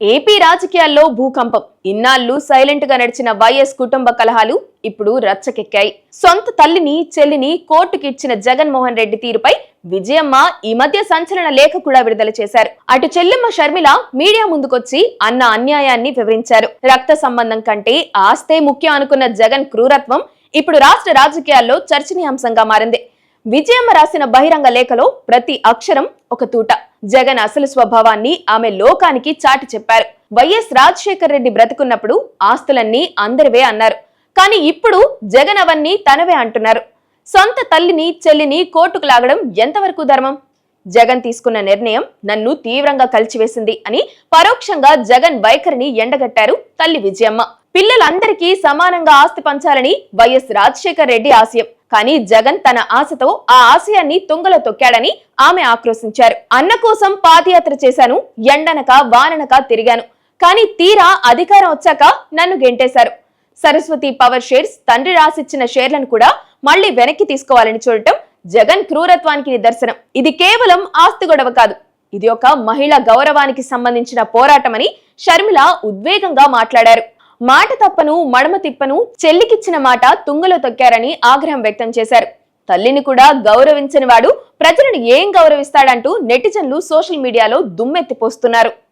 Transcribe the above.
AP రాజకీయాల్లో భూకంపం. ఇన్నాళ్లు సైలెంట్ గా నడిచిన వైఎస్ కుటుంబ కలహాలు ఇప్పుడు రచ్చకెక్కాయి. సొంత తల్లిని చెల్లిని కోర్టుకిచ్చిన జగన్మోహన్ రెడ్డి తీరుపై విజయమ్మ ఈ మధ్య సంచలన లేఖ కూడా విడుదల చేశారు. అటు చెల్లెమ్మ షర్మిల మీడియా ముందుకొచ్చి అన్న అన్యాయాన్ని వివరించారు. రక్త సంబంధం కంటే ఆస్తే ముఖ్యం అనుకున్న జగన్ క్రూరత్వం ఇప్పుడు రాష్ట్ర రాజకీయాల్లో చర్చనీయాంశంగా మారింది. విజయమ్మ రాసిన బహిరంగ లేఖలో ప్రతి అక్షరం ఒక తూట. జగన్ అసలు స్వభావాన్ని ఆమె లోకానికి చాటి చెప్పారు. వైఎస్ రాజశేఖర్ రెడ్డి బ్రతుకున్నప్పుడు ఆస్తులన్నీ అందరివే అన్నారు. కానీ ఇప్పుడు జగన్ అవన్నీ తనవే అంటున్నారు. సొంత తల్లిని చెల్లిని కోర్టుకు లాగడం ఎంతవరకు ధర్మం? జగన్ తీసుకున్న నిర్ణయం నన్ను తీవ్రంగా కలిచివేసింది అని పరోక్షంగా జగన్ వైఖరిని ఎండగట్టారు తల్లి విజయమ్మ. పిల్లలందరికీ సమానంగా ఆస్తి పంచాలని వైఎస్ రాజశేఖర్ రెడ్డి ఆశయం. కానీ జగన్ తన ఆశతో ఆ ఆశయాన్ని తుంగలో తొక్కాడని ఆమె ఆక్రోశించారు. అన్న కోసం పాదయాత్ర చేశాను, ఎండనక వాననక తిరిగాను, కానీ తీరా అధికారం వచ్చాక నన్ను గెంటేశారు. సరస్వతి పవర్ షేర్స్ తండ్రి రాసిచ్చిన షేర్లను కూడా మళ్లీ వెనక్కి తీసుకోవాలని చూడటం జగన్ క్రూరత్వానికి నిదర్శనం. ఇది కేవలం ఆస్తి గొడవ కాదు, ఇది ఒక మహిళా గౌరవానికి సంబంధించిన పోరాటమని షర్మిల ఉద్వేగంగా మాట్లాడారు. మాట తప్పను మడమ తిప్పను, చెల్లికిచ్చిన మాట తుంగలో తొక్కారని ఆగ్రహం వ్యక్తం చేశారు. తల్లిని కూడా గౌరవించని వాడు ప్రజలను ఏం గౌరవిస్తాడంటూ నెటిజన్లు సోషల్ మీడియాలో దుమ్మెత్తిపోస్తున్నారు.